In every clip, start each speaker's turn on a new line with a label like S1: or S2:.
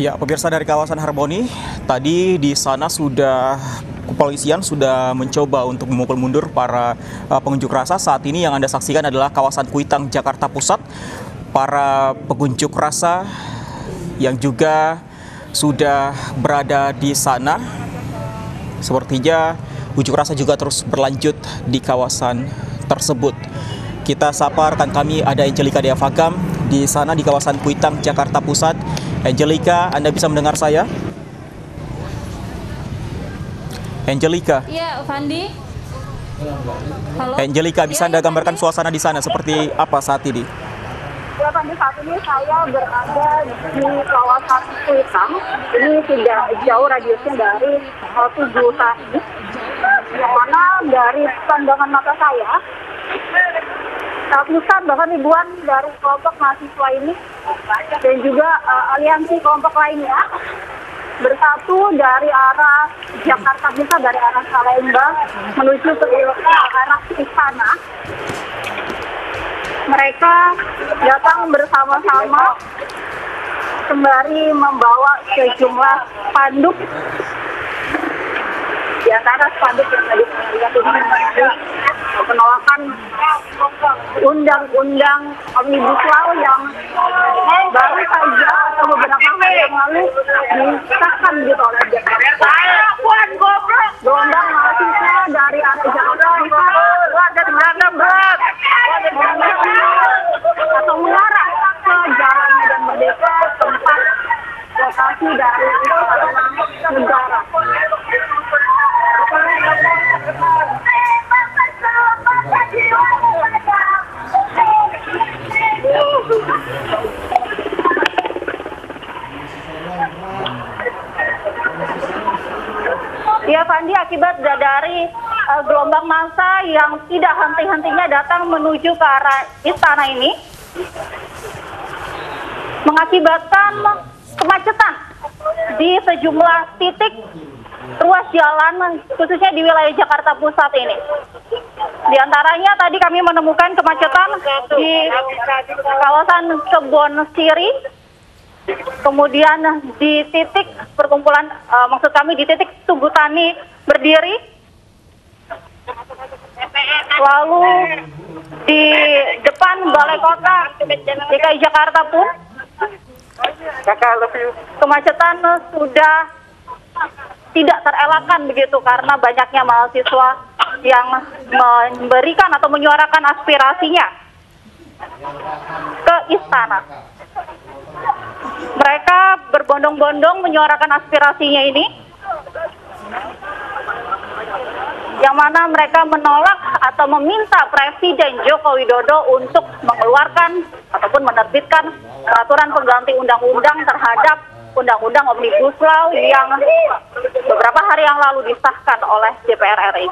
S1: Ya, pemirsa dari kawasan Harmoni, tadi di sana kepolisian sudah mencoba untuk memukul mundur para pengunjuk rasa. Saat ini yang Anda saksikan adalah kawasan Kuitang, Jakarta Pusat. Para pengunjuk rasa yang juga sudah berada di sana. Sepertinya unjuk rasa juga terus berlanjut di kawasan tersebut. Kita sapa rekan kami, ada Angelika Diafagam di sana di kawasan Kuitang, Jakarta Pusat. Angelika, Anda bisa mendengar saya? Angelika.
S2: Iya, Fandi. Halo.
S1: Angelika, bisa Anda gambarkan suasana di sana seperti apa saat ini?
S3: Ya, Fandi, saat ini saya berada di kawasan Kuitang. Ini tidak jauh radiusnya dari Tugu Tani. Yang mana dari pandangan mata saya, ratusan bahkan ribuan dari kelompok mahasiswa ini dan juga aliansi kelompok lainnya bersatu dari arah Jakarta Pusat, dari arah Salemba menuju ke arah istana. Mereka datang bersama-sama sembari membawa sejumlah spanduk. Di antara spanduk yang tadi saya lihat ini penolakan undang-undang Omnibus Law yang baru saja atau beberapa hari yang lalu disahkan gitu oleh Jakarta. Gelombang mahasiswa dari arah Jakarta atau mengarah ke Jalan Medan Merdeka, tempat lokasi dari Istana Negara. Ya, Fandi, akibat dari gelombang massa yang tidak henti-hentinya datang menuju ke arah istana ini, mengakibatkan kemacetan di sejumlah titik ruas jalan, khususnya di wilayah Jakarta Pusat ini. Di antaranya tadi kami menemukan kemacetan di kawasan Kebon Siri, kemudian di titik perkumpulan, maksud kami di titik Tugu Tani berdiri, lalu di depan Balai Kota DKI Jakarta pun kemacetan sudah tidak terelakkan begitu karena banyaknya mahasiswa yang memberikan atau menyuarakan aspirasinya ke istana. Mereka berbondong-bondong menyuarakan aspirasinya ini, yang mana mereka menolak atau meminta Presiden Joko Widodo untuk mengeluarkan ataupun menerbitkan peraturan pengganti undang-undang terhadap Undang-Undang Omnibus Law yang beberapa hari yang lalu disahkan oleh DPR RI.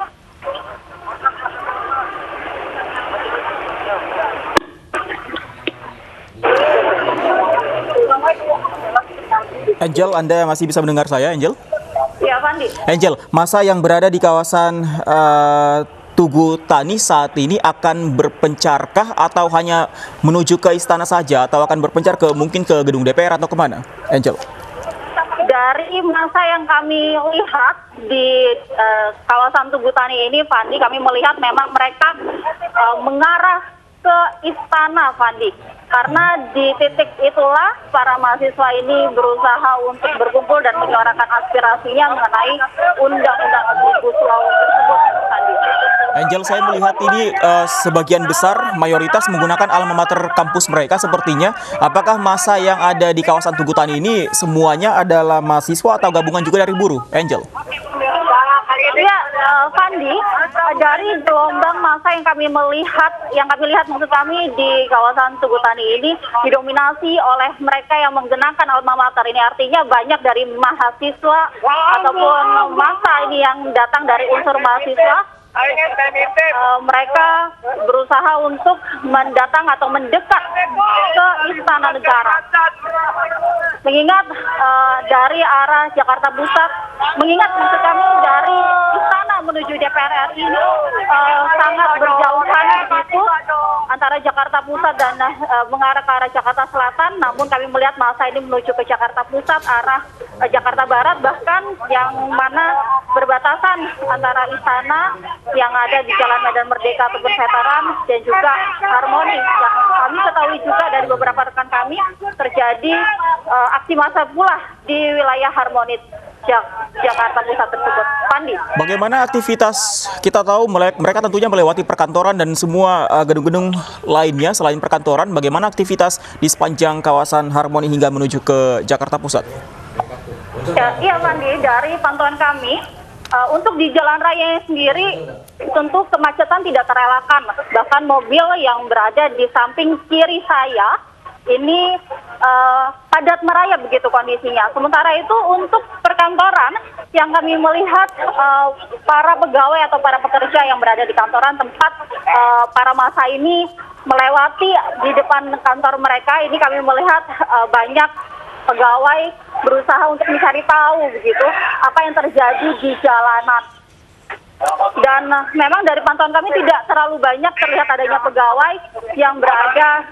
S1: Angel, Anda masih bisa mendengar saya, Angel?
S3: Ya, Fandi.
S1: Angel, massa yang berada di kawasan Tugu Tani saat ini akan berpencarkah atau hanya menuju ke istana saja atau akan berpencar mungkin ke gedung DPR atau kemana, Angel?
S3: Dari masa yang kami lihat di kawasan Tugu Tani ini, Fandi, kami melihat memang mereka mengarah ke istana, Fandi. Karena di titik itulah para mahasiswa ini berusaha untuk berkumpul dan menyuarakan aspirasinya mengenai Undang-Undang Omnibus Law tersebut, Fandi.
S1: Angel, saya melihat ini sebagian besar mayoritas menggunakan alma mater kampus mereka sepertinya. Apakah massa yang ada di kawasan Tugu Tani ini semuanya adalah mahasiswa atau gabungan juga dari buruh, Angel?
S3: Ya, Fandi, dari gelombang massa yang kami lihat maksud kami di kawasan Tugu Tani ini didominasi oleh mereka yang menggunakan alma mater ini, artinya banyak dari mahasiswa ataupun massa ini yang datang dari unsur mahasiswa. Mereka berusaha untuk mendatang atau mendekat ke Istana Negara. Mengingat dari arah Jakarta Pusat, mengingat maksud kami dari istana menuju DPR RI ini sangat berjauhan begitu, antara Jakarta Pusat dan mengarah ke arah Jakarta Selatan, namun kami melihat massa ini menuju ke Jakarta Pusat arah Jakarta Barat, bahkan yang mana berbatasan antara istana yang ada di Jalan Medan Merdeka ataupun Veteran dan juga Harmoni. Yang kami ketahui juga dari beberapa rekan kami terjadi aksi massa pula di wilayah Harmoni Jakarta Pusat tersebut. Pandi.
S1: Bagaimana aktivitas? Kita tahu mereka tentunya melewati perkantoran dan semua gedung-gedung lainnya selain perkantoran. Bagaimana aktivitas di sepanjang kawasan Harmoni hingga menuju ke Jakarta Pusat?
S3: Iya, Pandi. Dari pantauan kami, untuk di jalan raya sendiri tentu kemacetan tidak terelakkan. Bahkan mobil yang berada di samping kiri saya ini padat merayap begitu kondisinya. Sementara itu untuk perkantoran yang kami melihat para pegawai atau para pekerja yang berada di kantoran tempat para massa ini melewati di depan kantor mereka, ini kami melihat banyak pegawai berusaha untuk mencari tahu begitu apa yang terjadi di jalanan. Dan memang dari pantauan kami tidak terlalu banyak terlihat adanya pegawai yang berada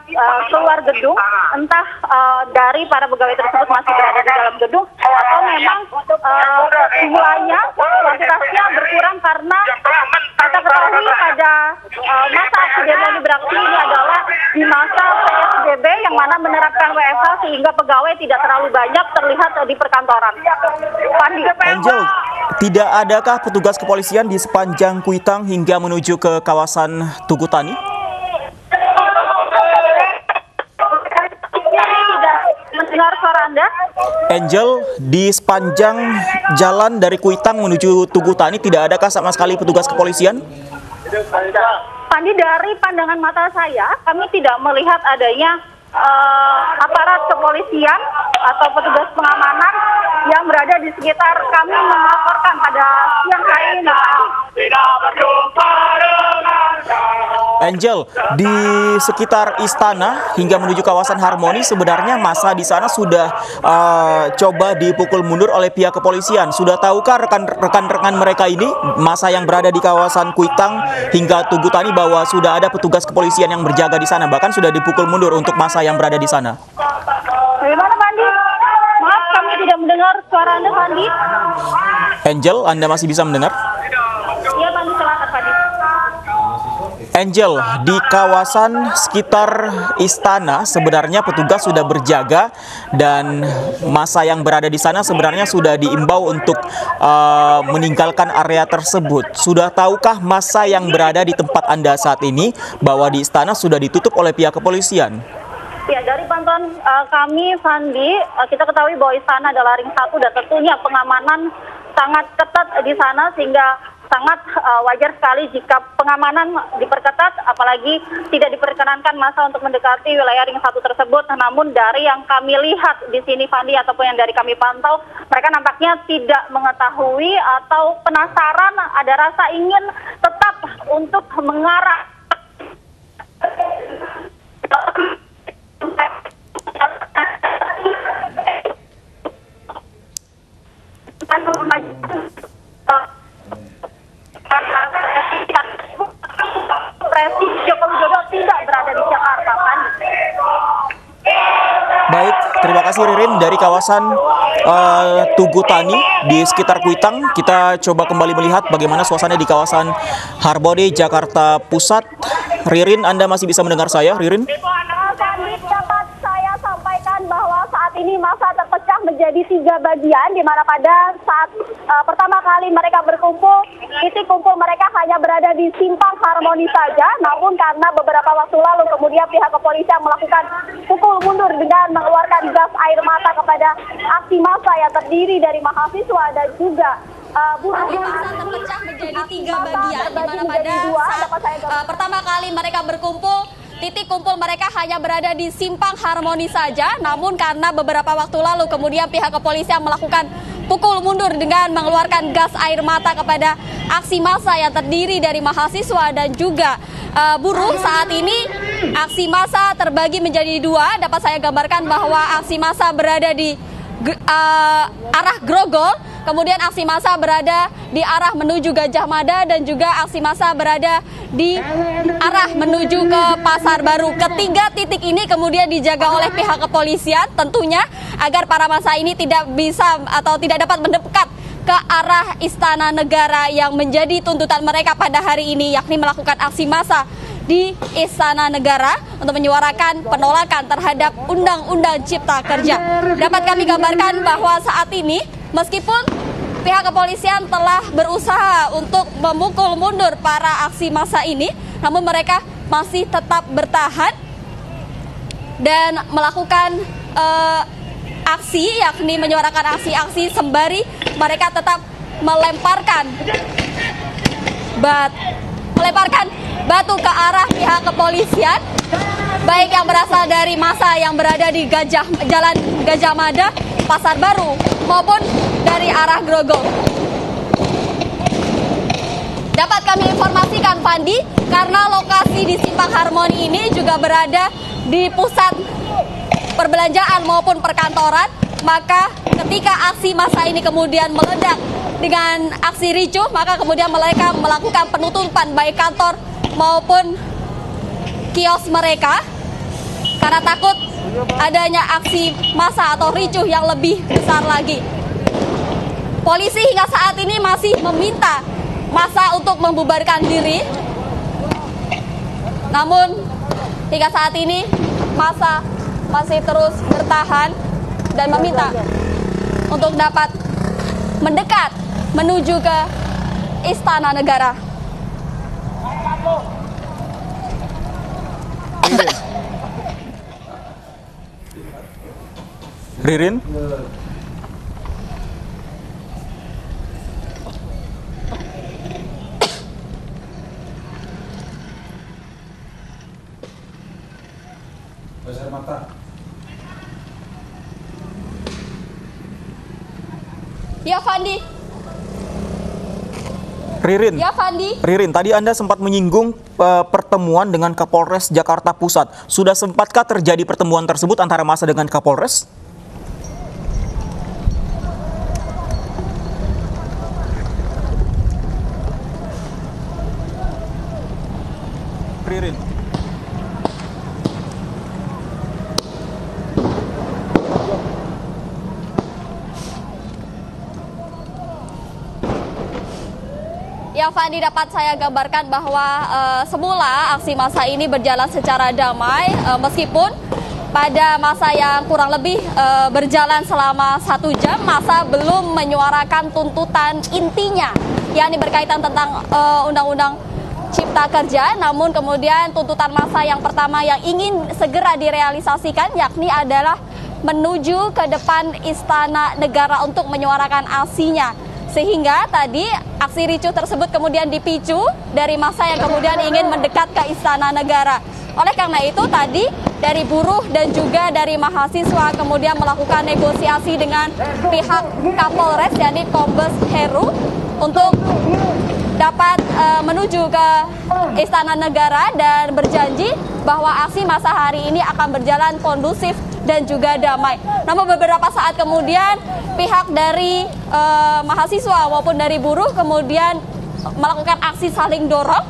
S3: keluar gedung, entah dari para pegawai tersebut masih berada di dalam gedung atau memang jumlahnya kuantitasnya berkurang karena kita ketahui pada masa aksi demo ini beraksi ini adalah di masa PSBB yang mana menerapkan WFH sehingga pegawai tidak terlalu banyak terlihat di perkantoran. Pandi.
S1: Angel, tidak adakah petugas kepolisian di sepanjang Kuitang hingga menuju ke kawasan Tugu Tani?
S3: Tidak mendengar suara Anda.
S1: Angel, di sepanjang jalan dari Kuitang menuju Tugu Tani tidak adakah sama sekali petugas kepolisian?
S3: Pandi, dari pandangan mata saya, kami tidak melihat adanya aparat kepolisian atau petugas pengamanan yang berada di sekitar kami melaporkan pada siang hari ini.
S1: Angel, di sekitar istana hingga menuju kawasan Harmoni sebenarnya massa di sana sudah coba dipukul mundur oleh pihak kepolisian. Sudah tahukah rekan-rekan mereka ini, massa yang berada di kawasan Kuitang hingga Tugu Tani, bahwa sudah ada petugas kepolisian yang berjaga di sana, bahkan sudah dipukul mundur untuk massa yang berada di sana?
S3: Bagaimana, Pandi? Maaf, kami tidak mendengar suara Anda, Pandi.
S1: Angel, Anda masih bisa mendengar?
S3: Iya, Pandi, silakan, Pandi.
S1: Angel, di kawasan sekitar istana sebenarnya petugas sudah berjaga dan massa yang berada di sana sebenarnya sudah diimbau untuk meninggalkan area tersebut. Sudah tahukah massa yang berada di tempat Anda saat ini bahwa di istana sudah ditutup oleh pihak kepolisian?
S3: Ya, dari pantauan kami, Fandi, kita ketahui bahwa istana adalah ring 1 dan tentunya pengamanan sangat ketat di sana sehingga sangat wajar sekali jika pengamanan diperketat, apalagi tidak diperkenankan massa untuk mendekati wilayah ring 1 tersebut. Namun dari yang kami lihat di sini, Fandi, ataupun yang dari kami pantau, mereka nampaknya tidak mengetahui atau penasaran, ada rasa ingin tetap untuk mengarah Presiden Joko Widodo tidak berada di Jakarta, kan?
S1: Baik, terima kasih Ririn dari kawasan Tugu Tani di sekitar Kuitang. Kita coba kembali melihat bagaimana suasana di kawasan Harmoni, Jakarta Pusat. Ririn, Anda masih bisa mendengar saya, Ririn?
S3: Dapat saya sampaikan bahwa saat ini massa terpecah menjadi 3 bagian, di mana pada saat pertama kali mereka berkumpul, titik kumpul mereka hanya berada di simpang Harmoni saja. Namun karena beberapa waktu lalu kemudian pihak kepolisian melakukan pukul mundur dengan mengeluarkan gas air mata kepada aksi massa yang terdiri dari mahasiswa dan juga buruh.
S2: Massa terpecah menjadi 3 bagian, di mana pada saat pertama kali mereka berkumpul, titik kumpul mereka hanya berada di simpang Harmoni saja. Namun karena beberapa waktu lalu kemudian pihak kepolisian melakukan pukul mundur dengan mengeluarkan gas air mata kepada aksi massa yang terdiri dari mahasiswa dan juga buruh. Saat ini aksi massa terbagi menjadi 2. Dapat saya gambarkan bahwa aksi massa berada di arah Grogol kemudian aksi massa berada di arah menuju Gajah Mada dan juga aksi massa berada di arah menuju ke Pasar Baru. Ketiga titik ini kemudian dijaga oleh pihak kepolisian tentunya agar para massa ini tidak bisa atau tidak dapat mendekat ke arah Istana Negara yang menjadi tuntutan mereka pada hari ini, yakni melakukan aksi massa di Istana Negara untuk menyuarakan penolakan terhadap Undang-Undang Cipta Kerja. Dapat kami gambarkan bahwa saat ini meskipun pihak kepolisian telah berusaha untuk memukul mundur para aksi massa ini, namun mereka masih tetap bertahan dan melakukan aksi, yakni menyuarakan aksi-aksi sembari mereka tetap melemparkan batu ke arah pihak kepolisian, baik yang berasal dari massa yang berada di Jalan Gajah Mada, Pasar Baru, maupun dari arah Grogol. Dapat kami informasikan, Fandi, karena lokasi di Simpang Harmoni ini juga berada di pusat perbelanjaan maupun perkantoran, maka ketika aksi massa ini kemudian meledak dengan aksi ricuh, maka kemudian mereka melakukan penutupan baik kantor maupun kios mereka karena takut adanya aksi massa atau ricuh yang lebih besar lagi. Polisi hingga saat ini masih meminta massa untuk membubarkan diri, namun hingga saat ini massa masih terus bertahan dan meminta untuk dapat mendekat menuju ke Istana Negara.
S1: Ririn.
S2: Ya, Fandi.
S1: Ririn.
S2: Ya, Fandi.
S1: Ririn, tadi Anda sempat menyinggung pertemuan dengan Kapolres Jakarta Pusat. Sudah sempatkah terjadi pertemuan tersebut antara massa dengan Kapolres? Ririn.
S2: Ya, Fandi, dapat saya gambarkan bahwa semula aksi massa ini berjalan secara damai, meskipun pada masa yang kurang lebih berjalan selama 1 jam, massa belum menyuarakan tuntutan intinya, yakni berkaitan tentang Undang-Undang Cipta Kerja. Namun kemudian tuntutan massa yang pertama yang ingin segera direalisasikan yakni adalah menuju ke depan Istana Negara untuk menyuarakan aksinya. Sehingga tadi aksi ricuh tersebut kemudian dipicu dari massa yang kemudian ingin mendekat ke Istana Negara. Oleh karena itu tadi dari buruh dan juga dari mahasiswa kemudian melakukan negosiasi dengan pihak Kapolres, yakni Kombes Heru, untuk dapat menuju ke Istana Negara dan berjanji bahwa aksi massa hari ini akan berjalan kondusif dan juga damai. Namun beberapa saat kemudian pihak dari mahasiswa maupun dari buruh kemudian melakukan aksi saling dorong,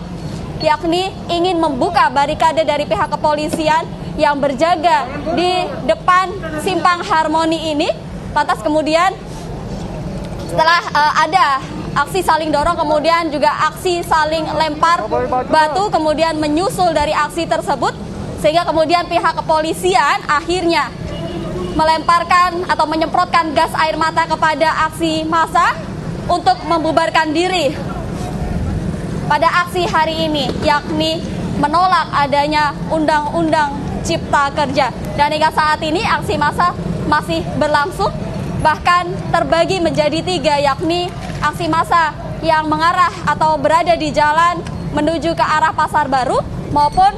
S2: yakni ingin membuka barikade dari pihak kepolisian yang berjaga di depan Simpang Harmoni ini. Lantas kemudian setelah ada aksi saling dorong, kemudian juga aksi saling lempar batu kemudian menyusul dari aksi tersebut, sehingga kemudian pihak kepolisian akhirnya melemparkan atau menyemprotkan gas air mata kepada aksi massa untuk membubarkan diri pada aksi hari ini, yakni menolak adanya Undang-Undang Cipta Kerja. Dan hingga saat ini aksi massa masih berlangsung, bahkan terbagi menjadi 3, yakni aksi massa yang mengarah atau berada di jalan menuju ke arah Pasar Baru maupun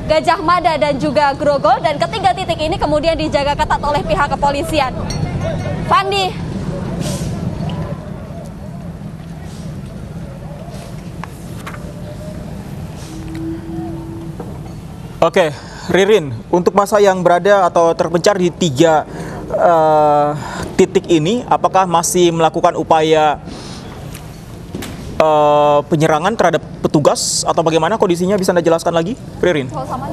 S2: Gajah Mada dan juga Grogol, dan ketiga titik ini kemudian dijaga ketat oleh pihak kepolisian. Fandi.
S1: Oke, Ririn, untuk massa yang berada atau terpencar di 3 titik ini, apakah masih melakukan upaya penyerangan terhadap petugas atau bagaimana kondisinya, bisa Anda jelaskan lagi, Ririn?
S2: Sama